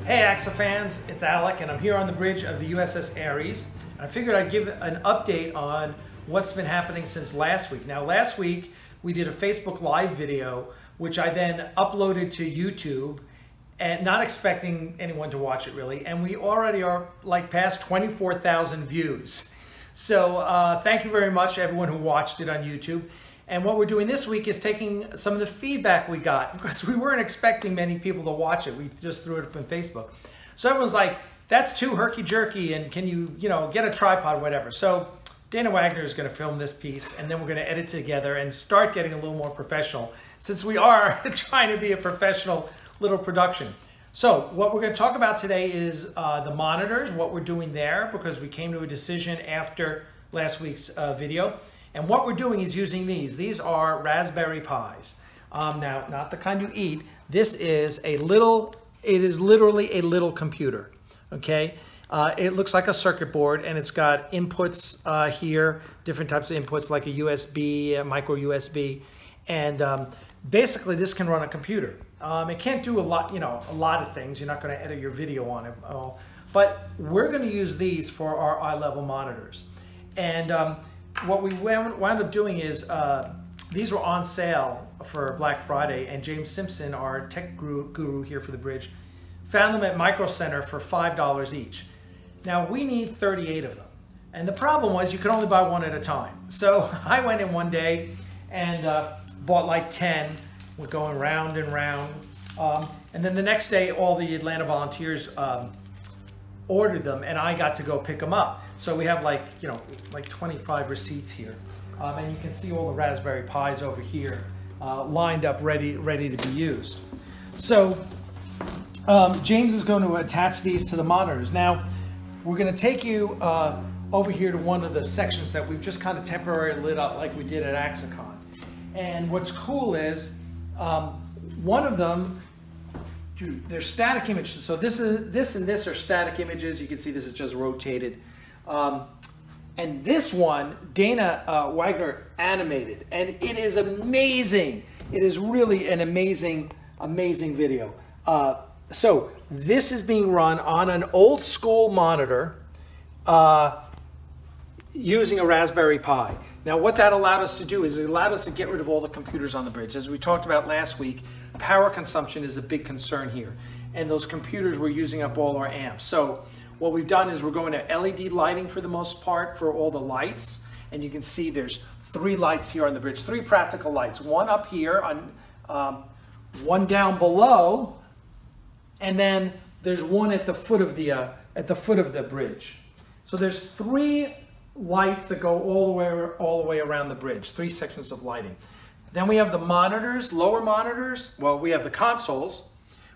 Hey AXA fans, it's Alec and I'm here on the bridge of the USS Ares. I figured I'd give an update on what's been happening since last week. Now last week we did a Facebook Live video which I then uploaded to YouTube and not expecting anyone to watch it really, and we already are like past 24,000 views. So thank you very much to everyone who watched it on YouTube. And what we're doing this week is taking some of the feedback we got, because we weren't expecting many people to watch it. We just threw it up on Facebook. So everyone's like, that's too herky-jerky, and can you get a tripod, whatever. So Dana Wagner is going to film this piece, and then we're going to edit together and start getting a little more professional, since we are trying to be a professional little production. So what we're going to talk about today is the monitors, what we're doing there, because we came to a decision after last week's video. And what we're doing is using these. These are Raspberry Pis. Now, not the kind you eat. This is a little, it is literally a little computer, okay? It looks like a circuit board, and it's got inputs here, different types of inputs like a USB, a micro USB, and basically this can run a computer. It can't do a lot, a lot of things. You're not going to edit your video on it all, but we're going to use these for our eye-level monitors. And what we wound up doing is these were on sale for Black Friday, and James Simpson, our tech guru here for the bridge, found them at Micro Center for $5 each. Now we need 38 of them, and the problem was you could only buy one at a time. So I went in one day and bought like 10. We're going round and round, and then the next day all the Atlanta volunteers ordered them, and I got to go pick them up. So we have like 25 receipts here, and you can see all the Raspberry Pis over here lined up, ready to be used. So James is going to attach these to the monitors. Now we're going to take you over here to one of the sections that we've just kind of temporarily lit up like we did at Axanar. And what's cool is one of them, they're static images. So this and this are static images. You can see this is just rotated. And this one, Dana Wagner animated, and it is amazing. It is really an amazing video. So this is being run on an old school monitor using a Raspberry Pi. Now what that allowed us to do is it allowed us to get rid of all the computers on the bridge. As we talked about last week, power consumption is a big concern here, and those computers were using up all our amps. So what we've done is we're going to LED lighting for the most part for all the lights, and you can see there's 3 lights here on the bridge, 3 practical lights, one up here, on one down below, and then there's one at the foot of the bridge. So there's 3 lights that go all the way around the bridge, 3 sections of lighting. Then we have the monitors, lower monitors. Well, we have the consoles,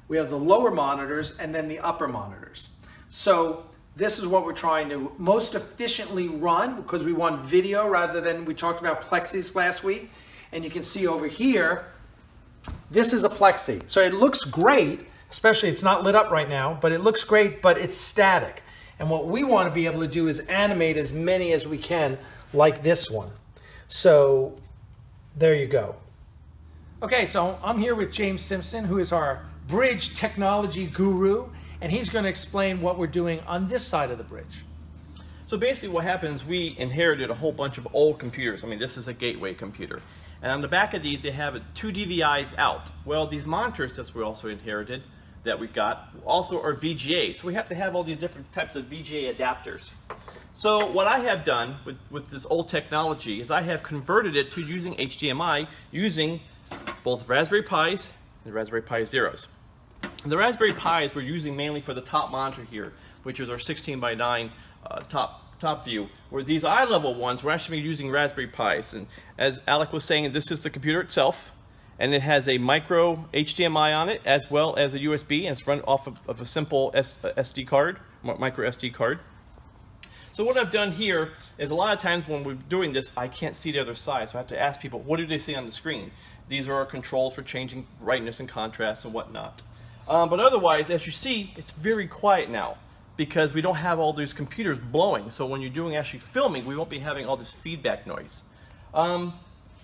we have the lower monitors, and then the upper monitors. So this is what we're trying to most efficiently run, because we want video rather than, we talked about plexis last week. And you can see over here, this is a plexi. So it looks great, especially it's not lit up right now, but it looks great, but it's static. And what we want to be able to do is animate as many as we can, like this one. So there you go. Okay, so I'm here with James Simpson, who is our bridge technology guru, and he's going to explain what we're doing on this side of the bridge. So basically what happens, we inherited a whole bunch of old computers. I mean, this is a gateway computer. And on the back of these, they have 2 DVIs out. Well, these monitors that we also inherited, that we got, also are VGA. So we have to have all these different types of VGA adapters. So what I have done with this old technology is I have converted it to using HDMI, using both Raspberry Pis and Raspberry Pi Zeros. And the Raspberry Pis we're using mainly for the top monitor here, which is our 16:9 top view. Where these eye-level ones, we're actually using Raspberry Pis. And as Alec was saying, this is the computer itself, and it has a micro HDMI on it, as well as a USB, and it's run off of a simple SD card, micro SD card. So what I've done here is a lot of times when we're doing this, I can't see the other side, so I have to ask people, what do they see on the screen? These are our controls for changing brightness and contrast and whatnot. But otherwise, as you see, it's very quiet now because we don't have all these computers blowing. So when you're doing actually filming, we won't be having all this feedback noise.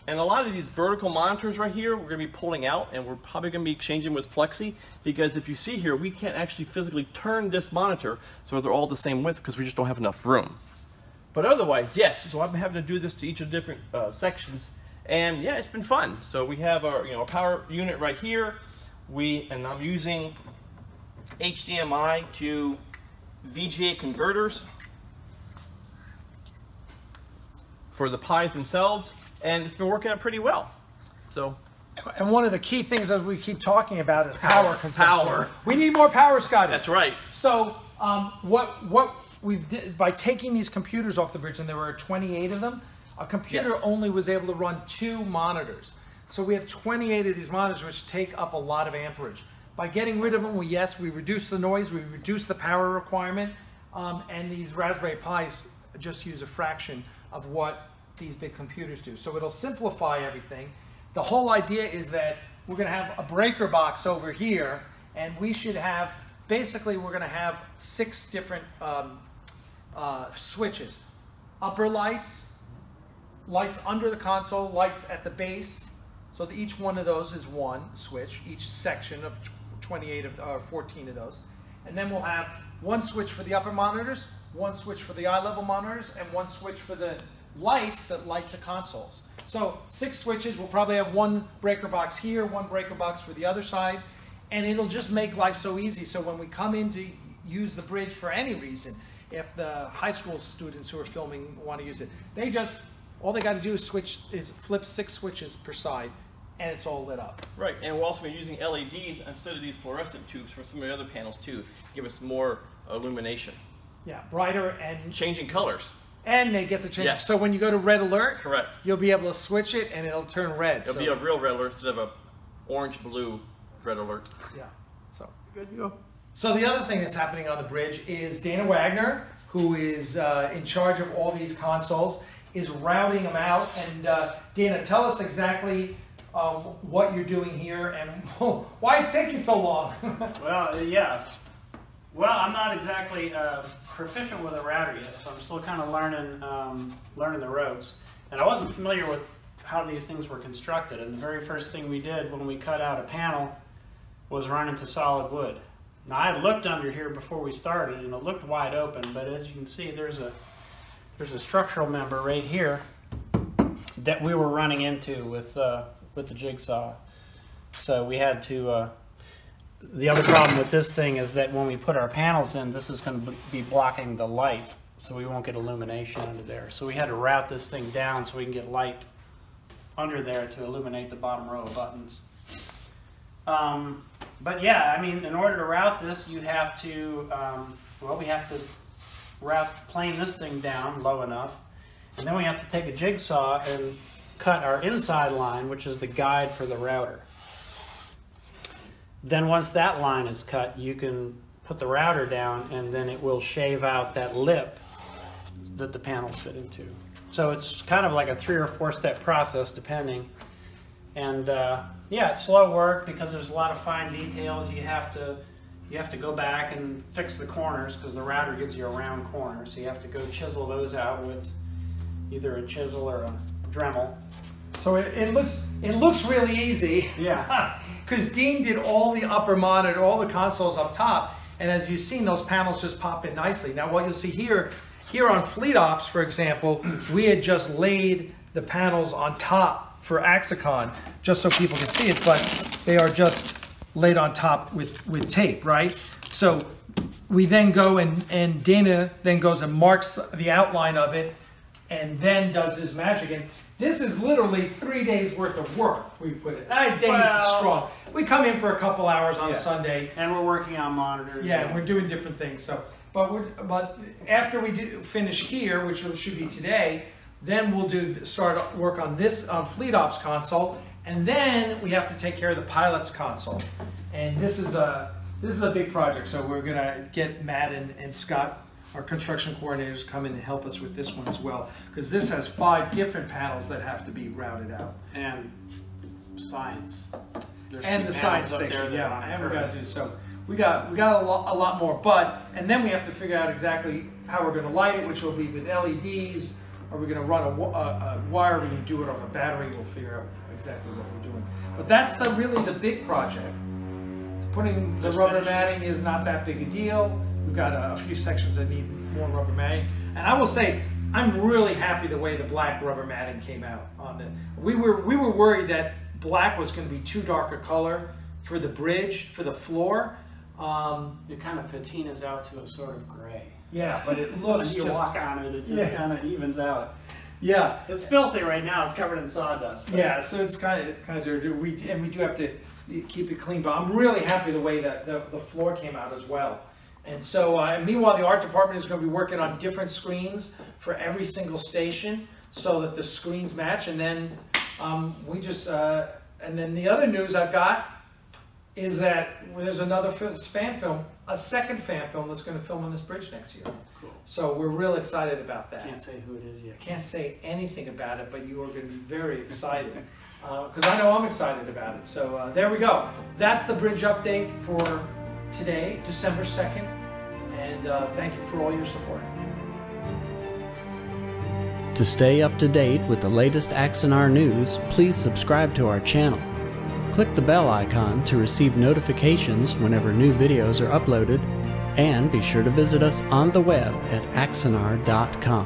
And a lot of these vertical monitors right here, we're going to be pulling out, and we're probably going to be changing with plexi, because if you see here, we can't actually physically turn this monitor so they're all the same width because we just don't have enough room. But otherwise, yes, so I've been having to do this to each of the different sections, and yeah, it's been fun. So we have our, our power unit right here, and I'm using HDMI to VGA converters for the Pis themselves, and it's been working out pretty well. So, and one of the key things that we keep talking about is power consumption. Power. We need more power, Scotty. That's right. So what we've did by taking these computers off the bridge, and there were 28 of them, a computer only was able to run 2 monitors. So we have 28 of these monitors, which take up a lot of amperage. By getting rid of them, we reduce the noise, we reduce the power requirement, and these Raspberry Pis just use a fraction of what these big computers do. So it'll simplify everything. The whole idea is that we're going to have a breaker box over here, and we should have, basically we're going to have 6 different switches. Upper lights, lights under the console, lights at the base. So each one of those is one switch, each section of 28 or 14 of those. And then we'll have one switch for the upper monitors, one switch for the eye level monitors, and one switch for the lights that light the consoles. So 6 switches. We'll probably have one breaker box here, one breaker box for the other side, and it'll just make life so easy. So when we come in to use the bridge for any reason, if the high school students who are filming want to use it, all they got to do is flip 6 switches per side, and it's all lit up. Right, and we'll also be using LEDs instead of these fluorescent tubes for some of the other panels too, to give us more illumination. Yeah, brighter and changing colors. And they get the change. Yes. So when you go to red alert, correct, you'll be able to switch it and it'll turn red. It'll be a real red alert instead of a orange-blue red alert. Yeah. So good to go. So the other thing that's happening on the bridge is Dana Wagner, who is in charge of all these consoles, is routing them out. And Dana, tell us exactly what you're doing here and why it's taking so long. Well, yeah. Well, I'm not exactly proficient with a router yet, so I'm still kind of learning the ropes. And I wasn't familiar with how these things were constructed. And the very first thing we did when we cut out a panel was run into solid wood. Now, I had looked under here before we started, and it looked wide open. But as you can see, there's a structural member right here that we were running into with the jigsaw. So we had to. The other problem with this thing is that when we put our panels in, this is going to be blocking the light, so we won't get illumination under there. So we had to route this thing down so we can get light under there to illuminate the bottom row of buttons. But yeah, I mean, in order to route this, you'd have to, we have to plane this thing down low enough, and then we have to take a jigsaw and cut our inside line, which is the guide for the router. Then once that line is cut, you can put the router down, and then it will shave out that lip that the panels fit into. So it's kind of like a 3 or 4 step process, depending. And yeah, it's slow work because there's a lot of fine details. You have to go back and fix the corners because the router gives you a round corner. So you have to go chisel those out with either a chisel or a Dremel. So it looks really easy. Yeah. Because Dean did all the upper monitor, all the consoles up top, and as you've seen, those panels just pop in nicely. Now what you'll see here on Fleet Ops, for example, we had just laid the panels on top for Axanar, just so people can see it, but they are just laid on top with tape, right? So we then go and Dana then goes and marks the outline of it, and then does his magic. And this is literally 3 days worth of work. We put it. 9 days is strong. We come in for a couple hours on a Sunday, and we're working on monitors. Yeah, and we're doing different things. So, but after we finish here, which should be today, then we'll start work on this Fleet Ops console, and then we have to take care of the pilot's console. And this is a big project. So we're gonna get Matt and Scott, our construction coordinators, come in and help us with this one as well, because this has 5 different panels that have to be routed out. And science. And the science station, yeah, and we're gonna do so. We got a lot more, and then we have to figure out exactly how we're gonna light it, which will be with LEDs Are we going to run a wire? Are we going to do it off a battery? We'll figure out exactly what we're doing. But that's really the big project. Putting the rubber matting is not that big a deal. We've got a few sections that need more rubber matting. And I will say, I'm really happy the way the black rubber matting came out on it. We were worried that black was going to be too dark a color for the bridge, for the floor. It kind of patinas out to a sort of gray. Yeah, but it looks when you walk on it, it just kind of evens out. Yeah, it's filthy right now. It's covered in sawdust. Yeah, so it's kind of dirty. We do have to keep it clean, but I'm really happy the way that the floor came out as well. And so, meanwhile, the art department is going to be working on different screens for every single station, so that the screens match. And then and then the other news I've got is that there's another fan film, a second fan film that's going to film on this bridge next year. Cool. So we're real excited about that. Can't say who it is yet. Can't say anything about it, but you are going to be very excited because I know I'm excited about it. So there we go. That's the bridge update for today, December 2nd, and thank you for all your support. To stay up to date with the latest Axanar news, please subscribe to our channel. Click the bell icon to receive notifications whenever new videos are uploaded, and be sure to visit us on the web at axanar.com.